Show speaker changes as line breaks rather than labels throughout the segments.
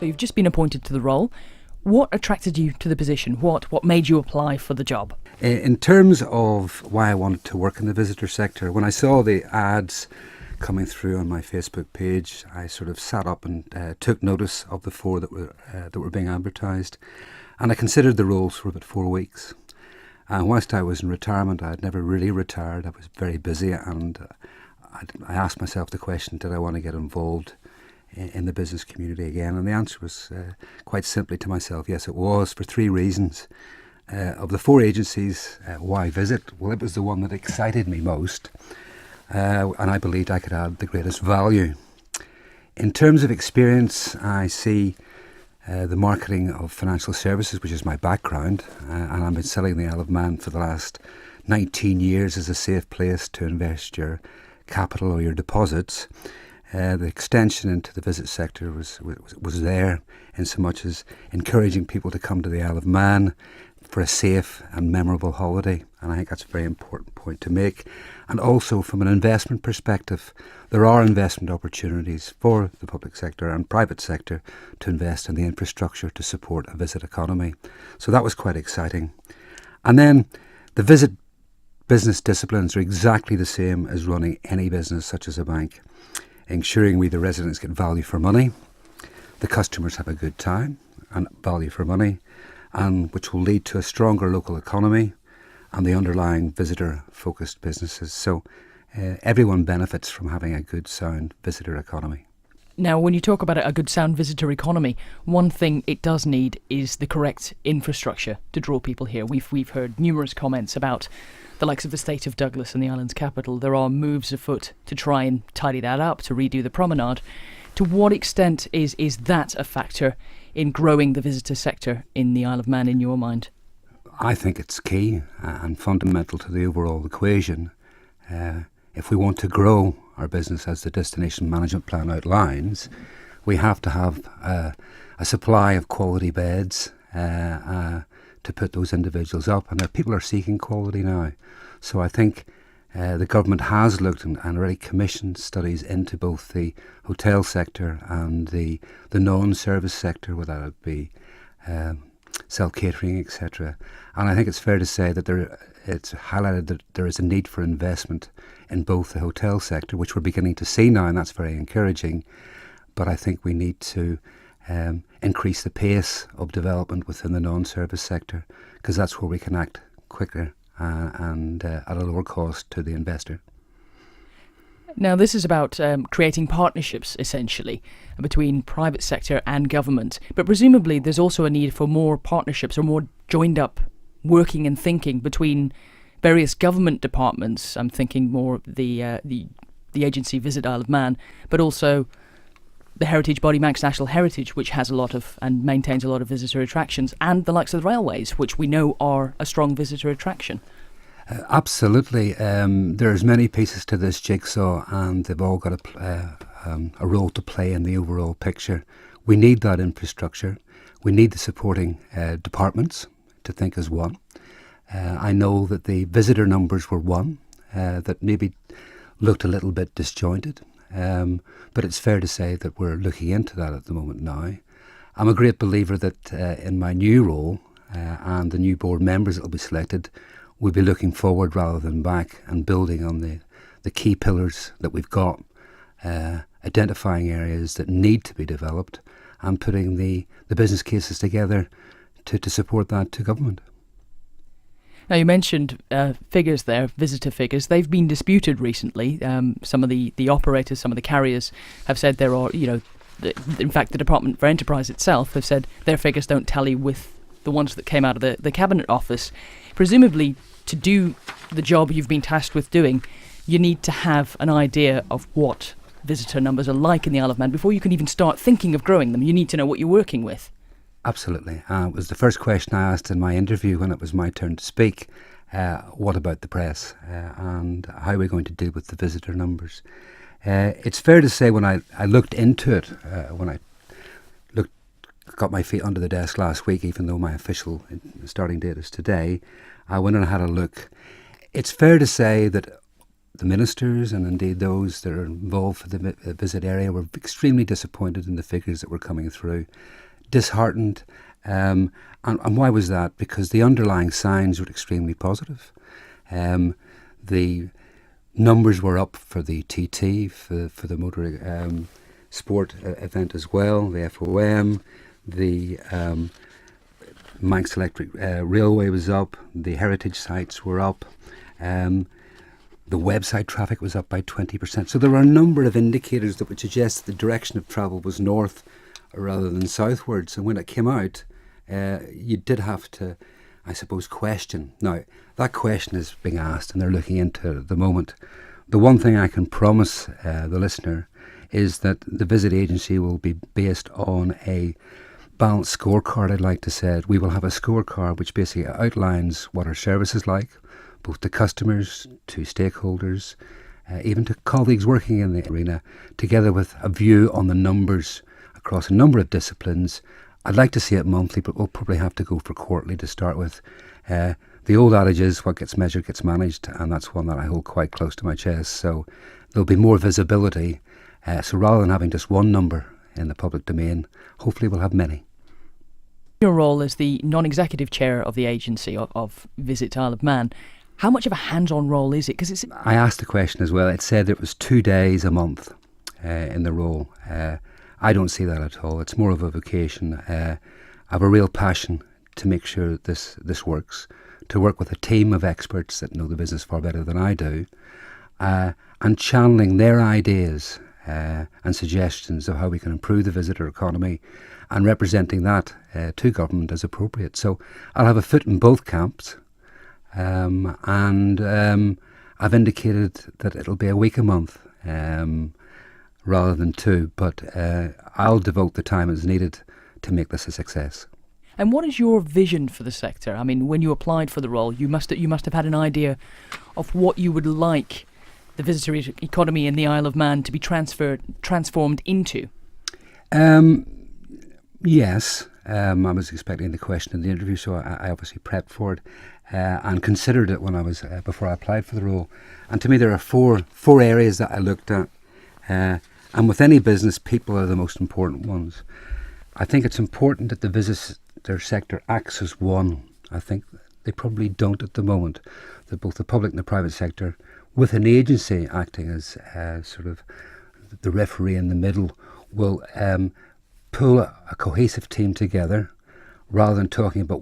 So you've just been appointed to the role. What attracted you to the position? What made you apply for the job?
In terms of why I wanted to work in the visitor sector, when I saw the ads coming through on my Facebook page, I sort of sat up and took notice of the four that were being advertised, and I considered the roles for about 4 weeks. And whilst I was in retirement, I had never really retired. I was very busy, and I asked myself the question, did I want to get involved in the business community again? And the answer was quite simply to myself, yes, it was, for 3 reasons. Of the 4 agencies, why visit? Well, it was the one that excited me most, and I believed I could add the greatest value. In terms of experience, I see the marketing of financial services, which is my background, and I've been selling the Isle of Man for the last 19 years as a safe place to invest your capital or your deposits. The extension into the visit sector was there in so much as encouraging people to come to the Isle of Man for a safe and memorable holiday, and I think that's a very important point to make. And also from an investment perspective, there are investment opportunities for the public sector and private sector to invest in the infrastructure to support a visit economy. So that was quite exciting. And then the visit business disciplines are exactly the same as running any business such as a bank, ensuring the residents get value for money, the customers have a good time and value for money, and which will lead to a stronger local economy and the underlying visitor-focused businesses. So everyone benefits from having a good, sound visitor economy.
Now, when you talk about a good, sound visitor economy, one thing it does need is the correct infrastructure to draw people here. We've heard numerous comments about the likes of the State of Douglas and the island's capital. There are moves afoot to try and tidy that up, to redo the promenade. To what extent is that a factor in growing the visitor sector in the Isle of Man, in your mind?
I think it's key and fundamental to the overall equation. If we want to grow our business as the Destination Management Plan outlines, we have to have a supply of quality beds to put those individuals up, and people are seeking quality now. So I think the government has looked and already commissioned studies into both the hotel sector and the non-service sector, whether it be self-catering, etc. And I think it's fair to say that it's highlighted that there is a need for investment in both the hotel sector, which we're beginning to see now, and that's very encouraging. But I think we need to increase the pace of development within the non-service sector, because that's where we can act quicker and at a lower cost to the investor.
Now, this is about creating partnerships, essentially, between private sector and government. But presumably there's also a need for more partnerships or more joined-up working and thinking between various government departments. I'm thinking more of the agency Visit Isle of Man, but also the heritage body Manx National Heritage, which has a lot of and maintains a lot of visitor attractions, and the likes of the railways, which we know are a strong visitor attraction.
Absolutely. There's many pieces to this jigsaw, and they've all got a role to play in the overall picture. We need that infrastructure. We need the supporting departments to think as one. I know that the visitor numbers were one that maybe looked a little bit disjointed, but it's fair to say that we're looking into that at the moment now. I'm a great believer that in my new role and the new board members that will be selected, we'll be looking forward rather than back and building on the key pillars that we've got, identifying areas that need to be developed and putting the business cases together to support that to government.
Now, you mentioned figures there, visitor figures. They've been disputed recently. Some of the operators, some of the carriers have said there are, in fact, the Department for Enterprise itself have said their figures don't tally with the ones that came out of the Cabinet Office. Presumably, to do the job you've been tasked with doing, you need to have an idea of what visitor numbers are like in the Isle of Man before you can even start thinking of growing them. You need to know what you're working with.
Absolutely. It was the first question I asked in my interview when it was my turn to speak. What about the press and how are we going to deal with the visitor numbers? It's fair to say when I looked into it, when I got my feet under the desk last week, even though my official starting date is today, I went and had a look. It's fair to say that the ministers and indeed those that are involved for the visit area were extremely disappointed in the figures that were coming through, disheartened. And why was that? Because the underlying signs were extremely positive. The numbers were up for the TT, for the motor sport event as well, the FOM, the Manx Electric Railway was up, the heritage sites were up, the website traffic was up by 20%. So there were a number of indicators that would suggest the direction of travel was north rather than southwards. And when it came out, you did have to, I suppose, question. Now, that question is being asked and they're looking into it at the moment. The one thing I can promise the listener is that the visit agency will be based on a balanced scorecard, I'd like to say. We will have a scorecard which basically outlines what our service is like, both to customers, to stakeholders, even to colleagues working in the arena, together with a view on the numbers across a number of disciplines. I'd like to see it monthly, but we'll probably have to go for quarterly to start with. The old adage is what gets measured gets managed, and that's one that I hold quite close to my chest. So there'll be more visibility. So rather than having just one number in the public domain, hopefully we'll have many.
Your role as the non-executive chair of the agency of Visit Isle of Man, how much of a hands-on role is it? Because
I asked the question as well. It said it was 2 days a month in the role. I don't see that at all. It's more of a vocation. I have a real passion to make sure that this works, to work with a team of experts that know the business far better than I do, and channeling their ideas and suggestions of how we can improve the visitor economy and representing that to government as appropriate. So I'll have a foot in both camps, and I've indicated that it'll be a week a month rather than 2, but I'll devote the time as needed to make this a success.
And what is your vision for the sector? I mean, when you applied for the role, you must have had an idea of what you would like the visitor economy in the Isle of Man to be transformed into.
Yes, I was expecting the question in the interview, so I obviously prepped for it and considered it when I was before I applied for the role. And to me, there are four areas that I looked at, and with any business, people are the most important ones. I think it's important that the visitor sector acts as one. I think they probably don't at the moment. That both the public and the private sector, with an agency acting as sort of the referee in the middle, will pull a cohesive team together rather than talking about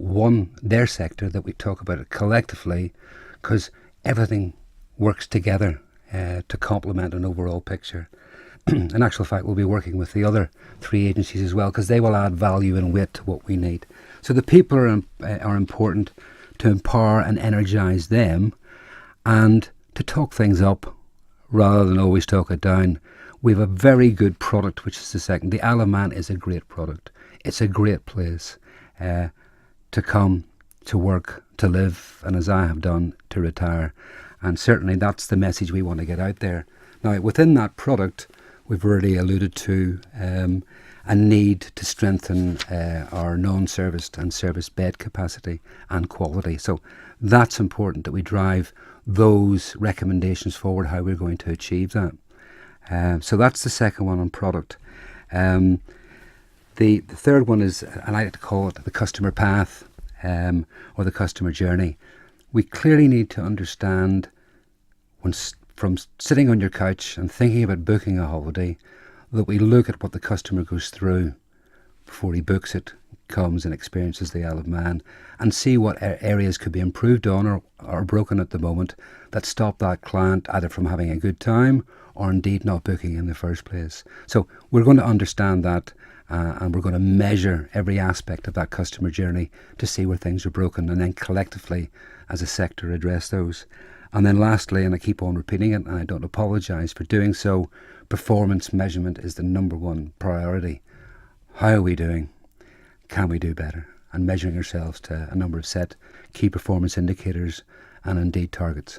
their sector, that we talk about it collectively, because everything works together to complement an overall picture. In actual fact, we'll be working with the other 3 agencies as well, because they will add value and weight to what we need. So the people are important, to empower and energise them, and to talk things up rather than always talk it down. We have a very good product, which is the second. The Isle of Man is a great product. It's a great place to come, to work, to live, and as I have done, to retire. And certainly that's the message we want to get out there. Now, within that product, we've already alluded to a need to strengthen our non-serviced and serviced bed capacity and quality. So that's important that we drive those recommendations forward, how we're going to achieve that. So that's the second one on product. The third one is, I like to call it the customer path or the customer journey. We clearly need to understand from sitting on your couch and thinking about booking a holiday, that we look at what the customer goes through before he books it, comes and experiences the Isle of Man, and see what areas could be improved on or are broken at the moment that stop that client either from having a good time or indeed not booking in the first place. So we're going to understand that and we're going to measure every aspect of that customer journey to see where things are broken, and then collectively as a sector address those. And then lastly, and I keep on repeating it and I don't apologise for doing so, performance measurement is the number one priority. How are we doing? Can we do better? And measuring ourselves to a number of set key performance indicators and indeed targets.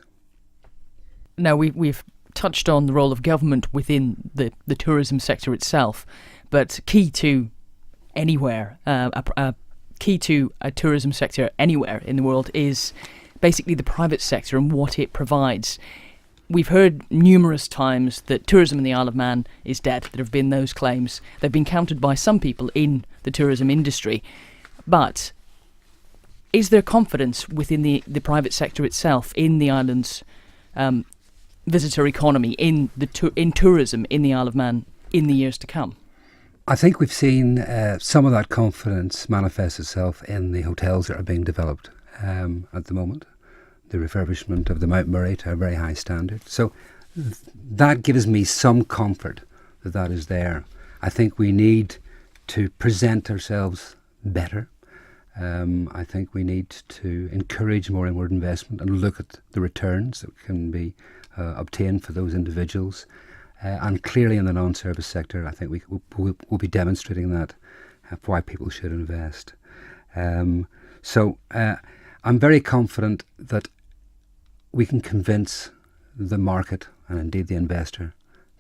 Now, we've touched on the role of government within the tourism sector itself, but key to anywhere, key to a tourism sector anywhere in the world is basically the private sector and what it provides. we've heard numerous times that tourism in the Isle of Man is dead. There have been those claims. They've been countered by some people in the tourism industry. But is there confidence within the private sector itself in the island's visitor economy, in tourism in the Isle of Man in the years to come?
I think we've seen some of that confidence manifest itself in the hotels that are being developed at the moment. The refurbishment of the Mount Murray to a very high standard. So that gives me some comfort that that is there. I think we need to present ourselves better. I think we need to encourage more inward investment and look at the returns that can be obtained for those individuals. And clearly in the non-service sector, I think we'll be demonstrating that why people should invest. So I'm very confident that we can convince the market and indeed the investor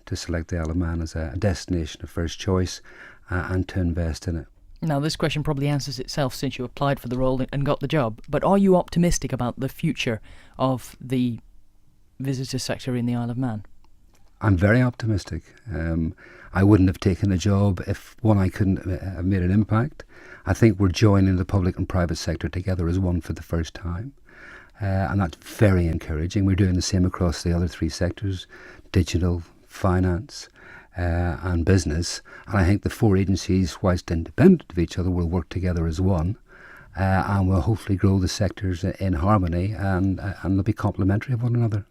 to select the Isle of Man as a destination of first choice and to invest in it.
Now, this question probably answers itself since you applied for the role and got the job, but are you optimistic about the future of the visitor sector in the Isle of Man?
I'm very optimistic. I wouldn't have taken the job if, one, I couldn't have made an impact. I think we're joining the public and private sector together as one for the first time. And that's very encouraging. We're doing the same across the other three sectors: digital, finance and business. And I think the four agencies, whilst independent of each other, will work together as one and will hopefully grow the sectors in harmony and they'll be complementary of one another.